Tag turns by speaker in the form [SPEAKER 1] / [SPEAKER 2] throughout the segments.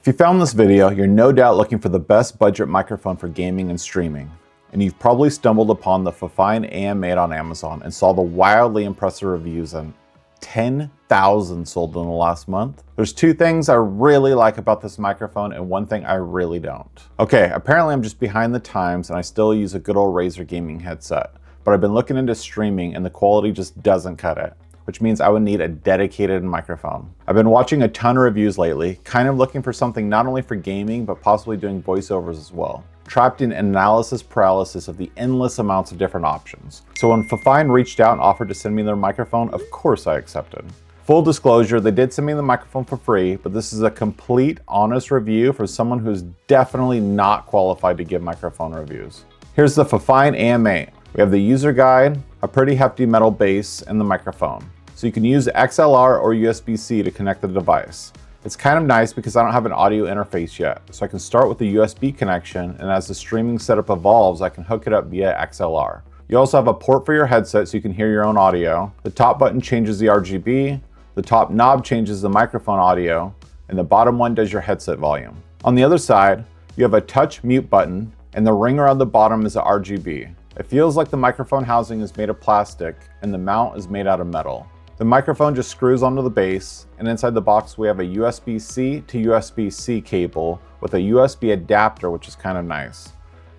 [SPEAKER 1] If you found this video, you're no doubt looking for the best budget microphone for gaming and streaming. And you've probably stumbled upon the FIFINE AM8 on Amazon and saw the wildly impressive reviews and 10,000 sold in the last month. There's two things I really like about this microphone and one thing I really don't. Okay, apparently I'm just behind the times and I still use a good old Razer gaming headset, but I've been looking into streaming and the quality just doesn't cut it, which means I would need a dedicated microphone. I've been watching a ton of reviews lately, kind of looking for something not only for gaming, but possibly doing voiceovers as well. Trapped in analysis paralysis of the endless amounts of different options. So when FIFINE reached out and offered to send me their microphone, of course I accepted. Full disclosure, they did send me the microphone for free, but this is a complete, honest review for someone who's definitely not qualified to give microphone reviews. Here's the FIFINE AM8. We have the user guide, a pretty hefty metal base, and the microphone. So you can use XLR or USB-C to connect the device. It's kind of nice because I don't have an audio interface yet, so I can start with the USB connection, and as the streaming setup evolves, I can hook it up via XLR. You also have a port for your headset so you can hear your own audio. The top button changes the RGB, the top knob changes the microphone audio, and the bottom one does your headset volume. On the other side, you have a touch mute button, and the ring around the bottom is a RGB. It feels like the microphone housing is made of plastic, and the mount is made out of metal. The microphone just screws onto the base, and inside the box we have a USB-C to USB-C cable with a USB adapter, which is kind of nice.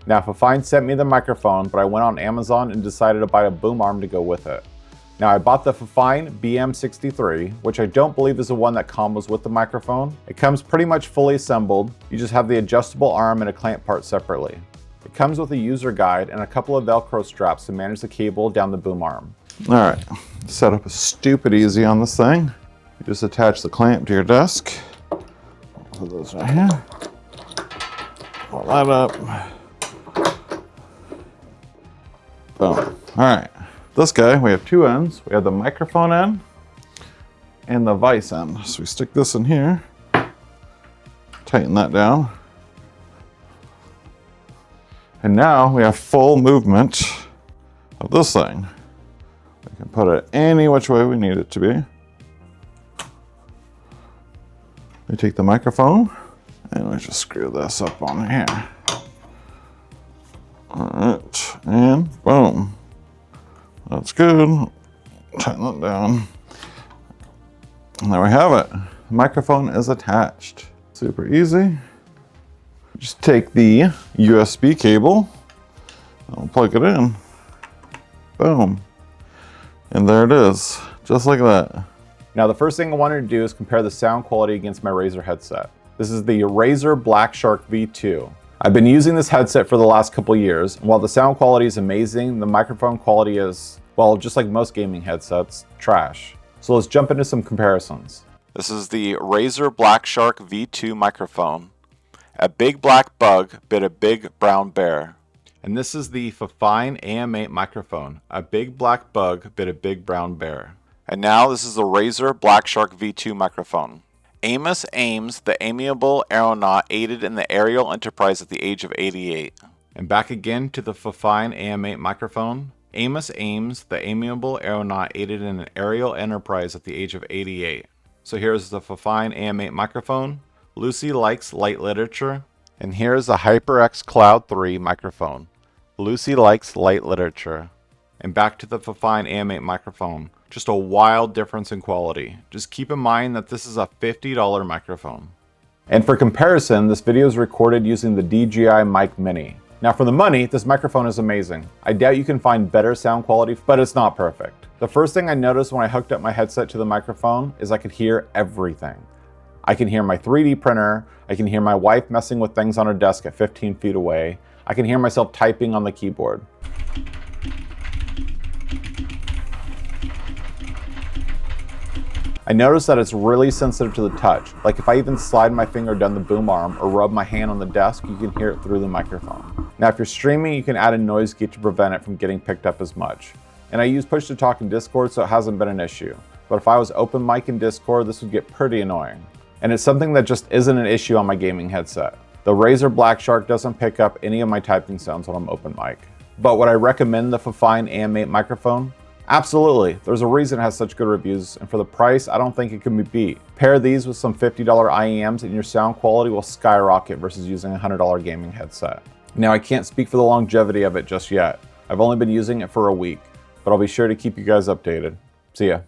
[SPEAKER 1] Now FIFINE sent me the microphone, but I went on Amazon and decided to buy a boom arm to go with it. Now I bought the FIFINE BM63, which I don't believe is the one that combos with the microphone. It comes pretty much fully assembled. You just have the adjustable arm and a clamp part separately. It comes with a user guide and a couple of Velcro straps to manage the cable down the boom arm. All right, setup is stupid easy on this thing. You just attach the clamp to your desk. Put those right here. Pull that up. Boom. All right, this guy, we have two ends. We have the microphone end and the vise end. So we stick this in here, tighten that down. And now we have full movement of this thing. We can put it any which way we need it to be. We take the microphone and we just screw this up on here. All right, and boom. That's good. Tighten that down. And there we have it. The microphone is attached. Super easy. Just take the USB cable, I'll plug it in, boom, and there it is, just like that. Now the first thing I wanted to do is compare the sound quality against my Razer headset. This is the Razer Black Shark V2. I've been using this headset for the last couple years, and while the sound quality is amazing, the microphone quality is, well, just like most gaming headsets, trash. So let's jump into some comparisons. This is the Razer Black Shark V2 microphone. A big black bug bit a big brown bear. And this is the FIFINE AM8 microphone. A big black bug bit a big brown bear. And now this is the Razer Black Shark V2 microphone. Amos Ames, the amiable aeronaut, aided in the aerial enterprise at the age of 88. And back again to the FIFINE AM8 microphone. Amos Ames, the amiable aeronaut, aided in an aerial enterprise at the age of 88. So here's the FIFINE AM8 microphone. Lucy likes light literature. And here's the HyperX Cloud 3 microphone. Lucy likes light literature. And back to the FIFINE AM8 microphone. Just a wild difference in quality. Just keep in mind that this is a $50 microphone. And for comparison, this video is recorded using the DJI Mic Mini. Now for the money, this microphone is amazing. I doubt you can find better sound quality, but it's not perfect. The first thing I noticed when I hooked up my headset to the microphone is I could hear everything. I can hear my 3D printer, I can hear my wife messing with things on her desk at 15 feet away, I can hear myself typing on the keyboard. I noticed that it's really sensitive to the touch, like if I even slide my finger down the boom arm or rub my hand on the desk, you can hear it through the microphone. Now if you're streaming, you can add a noise gate to prevent it from getting picked up as much. And I use push to talk in Discord, so it hasn't been an issue. But if I was open mic in Discord, this would get pretty annoying. And it's something that just isn't an issue on my gaming headset. The Razer Black Shark doesn't pick up any of my typing sounds when I'm open mic. But would I recommend the FIFINE AM8 microphone? Absolutely, there's a reason it has such good reviews, and for the price, I don't think it can be beat. Pair these with some $50 IEMs and your sound quality will skyrocket versus using a $100 gaming headset. Now, I can't speak for the longevity of it just yet. I've only been using it for a week, but I'll be sure to keep you guys updated. See ya.